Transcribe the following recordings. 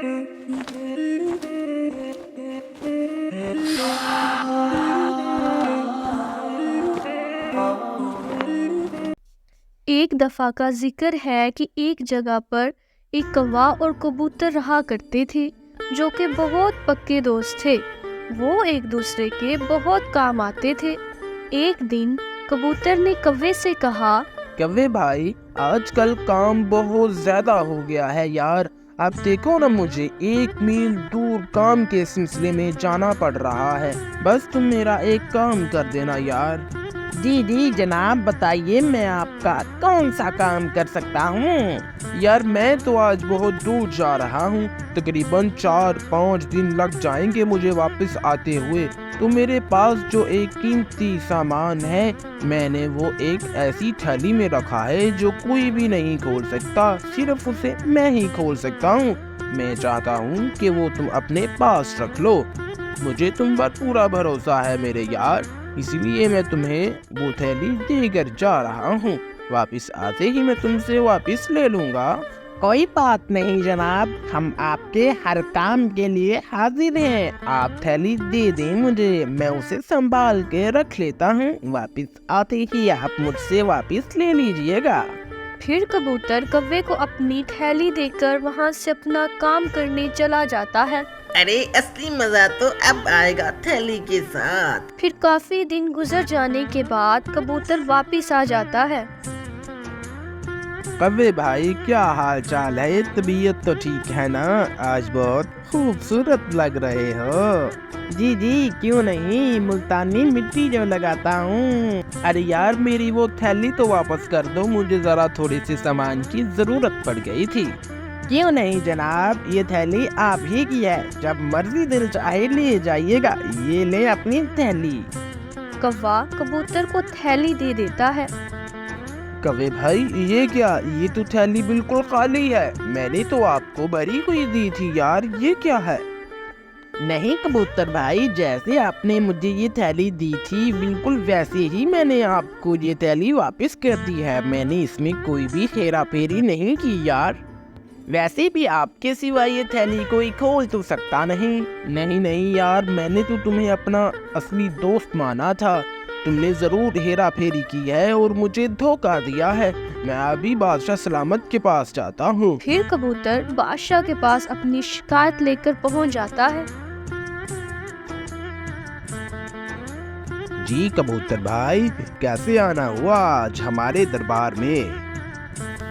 एक दफ़ा का जिक्र है कि एक जगह पर एक कौवा और कबूतर रहा करते थे, जो कि बहुत पक्के दोस्त थे। वो एक दूसरे के बहुत काम आते थे। एक दिन कबूतर ने कौवे से कहा, कव्वे भाई, आजकल काम बहुत ज्यादा हो गया है यार। आप देखो ना, मुझे 1 मील दूर काम के सिलसिले में जाना पड़ रहा है। बस तुम मेरा एक काम कर देना यार। जी जी जनाब, बताइए मैं आपका कौन सा काम कर सकता हूँ। यार मैं तो आज बहुत दूर जा रहा हूँ, तकरीबन 4-5 दिन लग जाएंगे मुझे वापस आते हुए। तो मेरे पास जो एक कीमती सामान है, मैंने वो एक ऐसी थैली में रखा है जो कोई भी नहीं खोल सकता, सिर्फ उसे मैं ही खोल सकता हूँ। मैं चाहता हूँ कि वो तुम अपने पास रख लो। मुझे तुम पर पूरा भरोसा है मेरे यार, इसलिए मैं तुम्हें वो थैली देकर जा रहा हूँ। वापस आते ही मैं तुमसे वापस ले लूँगा। कोई बात नहीं जनाब, हम आपके हर काम के लिए हाजिर हैं। आप थैली दे दें मुझे, मैं उसे संभाल के रख लेता हूँ। वापस आते ही आप मुझसे वापस ले लीजिएगा। फिर कबूतर कौवे को अपनी थैली देकर वहाँ से अपना काम करने चला जाता है। अरे असली मजा तो अब आएगा थैली के साथ। फिर काफी दिन गुजर जाने के बाद कबूतर वापस आ जाता है। कव्वे भाई, क्या हाल चाल है? तबीयत तो ठीक है ना? आज बहुत खूबसूरत लग रहे हो। जी जी, क्यों नहीं, मुल्तानी मिट्टी जो लगाता हूँ। अरे यार, मेरी वो थैली तो वापस कर दो, मुझे जरा थोड़ी सी सामान की जरूरत पड़ गई थी। क्यों नहीं जनाब, ये थैली आप ही की है, जब मर्जी दिल चाहे ले जाइएगा। ये ले अपनी थैली। कौवा कबूतर को थैली दे देता है। कव्वे भाई, ये क्या? ये तो थैली बिल्कुल खाली है। मैंने तो आपको भरी हुई दी थी यार, ये क्या है? नहीं कबूतर भाई, जैसे आपने मुझे ये थैली दी थी, बिल्कुल वैसे ही मैंने आपको ये थैली वापस कर दी है। मैंने इसमें कोई भी हेरा फेरी नहीं की यार। वैसे भी आपके सिवा ये थैली कोई खोल तो सकता नहीं। नहीं यार, मैंने तो तुम्हें अपना असली दोस्त माना था। तुमने जरूर हेरा फेरी की है और मुझे धोखा दिया है। मैं अभी बादशाह सलामत के पास जाता हूँ। फिर कबूतर बादशाह के पास अपनी शिकायत लेकर पहुँच जाता है। जी कबूतर भाई, कैसे आना हुआ आज हमारे दरबार में?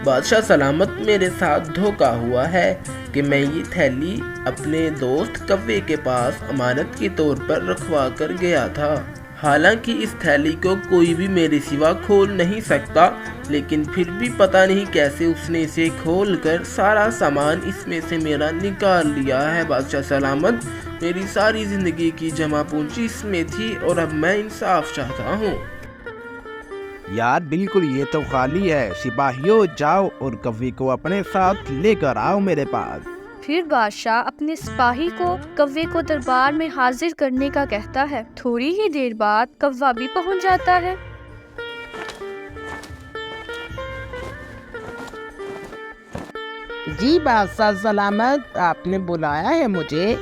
बादशाह सलामत, मेरे साथ धोखा हुआ है कि मैं ये थैली अपने दोस्त कव्वे के पास अमानत के तौर पर रखवा कर गया था। हालांकि इस थैली को कोई भी मेरे सिवा खोल नहीं सकता, लेकिन फिर भी पता नहीं कैसे उसने इसे खोलकर सारा सामान इसमें से मेरा निकाल लिया है। बादशाह सलामत, मेरी सारी जिंदगी की जमा पूंजी इसमें थी और अब मैं इंसाफ चाहता हूँ। यार बिल्कुल, ये तो खाली है। सिपाहियों, जाओ और कव्वे को अपने साथ लेकर आओ मेरे पास। फिर बादशाह अपने सिपाही को कौवे को दरबार में हाजिर करने का कहता है। थोड़ी ही देर बाद कौवा भी पहुंच जाता है। जी बादशाह सलामत, आपने बुलाया है मुझे?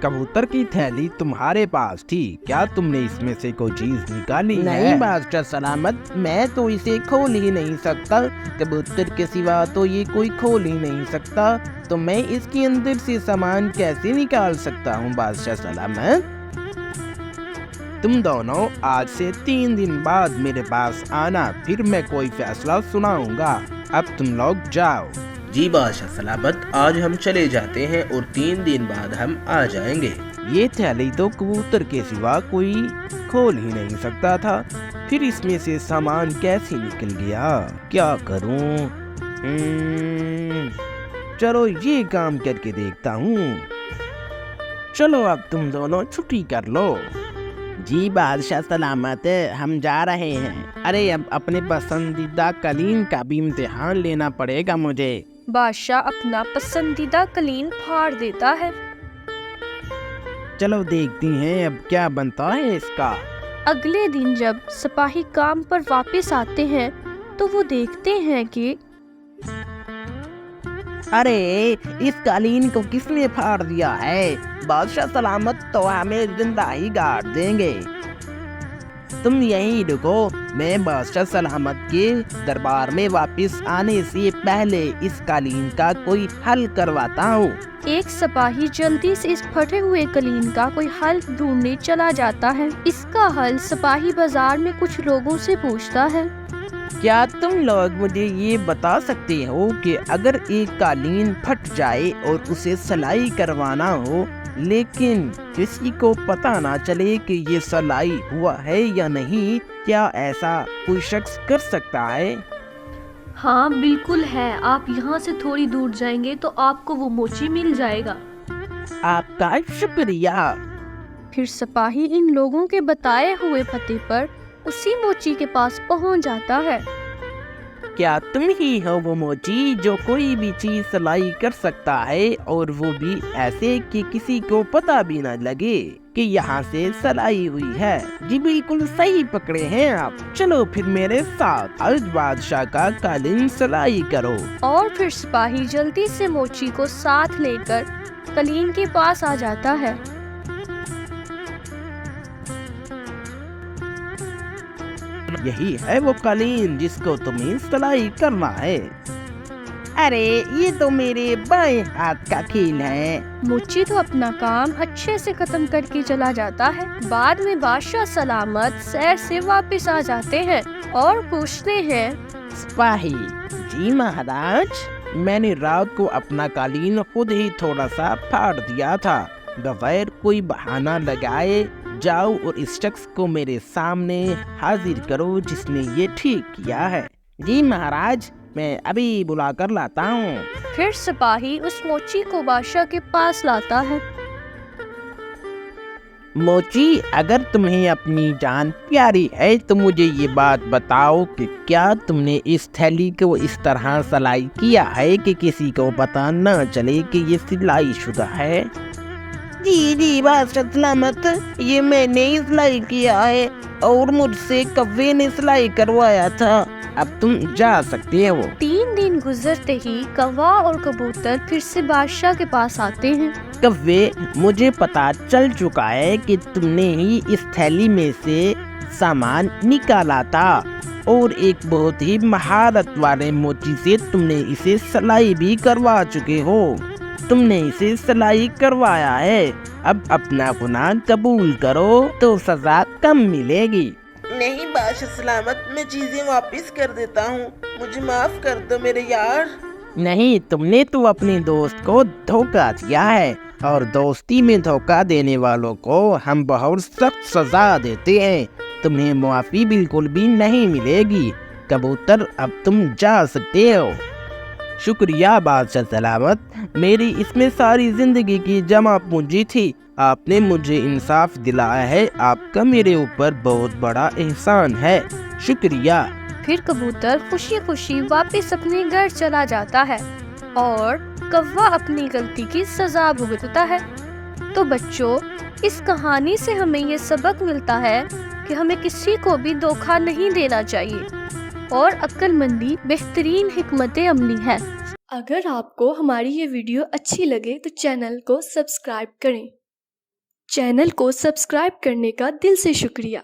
कबूतर की थैली तुम्हारे पास थी क्या? तुमने इसमें से कोई चीज निकाली है? नहीं बादशाह सलामत, मैं तो इसे खोल ही नहीं सकता। कबूतर के सिवा तो ये कोई खोल ही नहीं सकता, तो मैं इसके अंदर से सामान कैसे निकाल सकता हूँ बादशाह सलामत? तुम दोनों आज से 3 दिन बाद मेरे पास आना, फिर मैं कोई फैसला सुनाऊंगा। अब तुम लोग जाओ। जी बादशाह सलामत, आज हम चले जाते हैं और 3 दिन बाद हम आ जाएंगे। ये थैली तो कबूतर के सिवा कोई खोल ही नहीं सकता था, फिर इसमें से सामान कैसे निकल गया? क्या करूं? चलो ये काम करके देखता हूँ। चलो अब तुम दोनों छुट्टी कर लो। जी बादशाह सलामत, हम जा रहे हैं। अरे अब अपने पसंदीदा कलीन का भी इम्तिहान लेना पड़ेगा मुझे। बादशाह अपना पसंदीदा कलीन फाड़ देता है। चलो देखती हैं अब क्या बनता है इसका। अगले दिन जब सिपाही काम पर वापस आते हैं तो वो देखते हैं कि अरे इस कालीन को किसने फाड़ दिया है? बादशाह सलामत तो हमें जिंदा ही गाड़ देंगे। तुम यहीं रुको, मैं बादशाह सलामत के दरबार में वापस आने से पहले इस कालीन का कोई हल करवाता हूँ। एक सिपाही जल्दी से इस फटे हुए कलीन का कोई हल ढूंढने चला जाता है। इसका हल सिपाही बाजार में कुछ लोगों से पूछता है। क्या तुम लोग मुझे ये बता सकते हो कि अगर एक कालीन फट जाए और उसे सिलाई करवाना हो, लेकिन किसी को पता ना चले कि ये सिलाई हुआ है या नहीं, क्या ऐसा कोई शख्स कर सकता है? हाँ बिल्कुल है, आप यहाँ से थोड़ी दूर जाएंगे तो आपको वो मोची मिल जाएगा। आपका शुक्रिया। फिर सिपाही इन लोगों के बताए हुए पते पर उसी मोची के पास पहुँच जाता है। क्या तुम ही हो वो मोची जो कोई भी चीज सिलाई कर सकता है, और वो भी ऐसे कि किसी को पता भी न लगे कि यहाँ से सिलाई हुई है? जी बिल्कुल सही पकड़े हैं आप। चलो फिर मेरे साथ आज बादशाह का कालीन सिलाई करो। और फिर सिपाही जल्दी से मोची को साथ लेकर कलीन के पास आ जाता है। यही है वो कालीन जिसको तुम्हें सिलाई करना है। अरे ये तो मेरे बाएं हाथ का खेल है। मोची तो अपना काम अच्छे से खत्म करके चला जाता है। बाद में बादशाह सलामत सैर से वापस आ जाते हैं और पूछते हैं। सिपाही जी महाराज, मैंने रात को अपना कालीन खुद ही थोड़ा सा फाड़ दिया था। बगैर कोई बहाना लगाए जाओ और इस शख्स को मेरे सामने हाजिर करो जिसने ये ठीक किया है। जी महाराज, मैं अभी बुला कर लाता हूँ। फिर सिपाही उस मोची को बादशाह के पास लाता है। मोची, अगर तुम्हें अपनी जान प्यारी है तो मुझे ये बात बताओ कि क्या तुमने इस थैली को इस तरह सिलाई किया है कि किसी को पता न चले कि ये सिलाई शुदा है? जी जी बादशाह सलामत, ये मैंने ही सिलाई किया है और मुझसे कव्वे ने सिलाई करवाया था। अब तुम जा सकते हो। 3 दिन गुजरते ही कौवा और कबूतर फिर से बादशाह के पास आते हैं। कव्वे, मुझे पता चल चुका है कि तुमने ही इस थैली में से सामान निकाला था और एक बहुत ही महारत वाले मोची से तुमने इसे सिलाई भी करवा चुके हो। तुमने इसे सिलाई करवाया है, अब अपना गुनाह कबूल करो तो सजा कम मिलेगी। नहीं बादशाह सलामत, मैं चीजें वापस कर देता हूँ, मुझे माफ कर दो मेरे यार। नहीं, तुमने तो अपने दोस्त को धोखा दिया है और दोस्ती में धोखा देने वालों को हम बहुत सख्त सजा देते हैं। तुम्हें माफी बिल्कुल भी नहीं मिलेगी। कबूतर, अब तुम जा सकते हो। शुक्रिया बादशाह सलामत, मेरी इसमें सारी जिंदगी की जमा पूंजी थी। आपने मुझे इंसाफ दिलाया है, आपका मेरे ऊपर बहुत बड़ा एहसान है। शुक्रिया। फिर कबूतर खुशी खुशी वापस अपने घर चला जाता है और कौवा अपनी गलती की सजा भुगतता है। तो बच्चों, इस कहानी से हमें ये सबक मिलता है कि हमें किसी को भी धोखा नहीं देना चाहिए और अक्लमंदी बेहतरीन हिकमत अमली है। अगर आपको हमारी ये वीडियो अच्छी लगे तो चैनल को सब्सक्राइब करें। चैनल को सब्सक्राइब करने का दिल से शुक्रिया।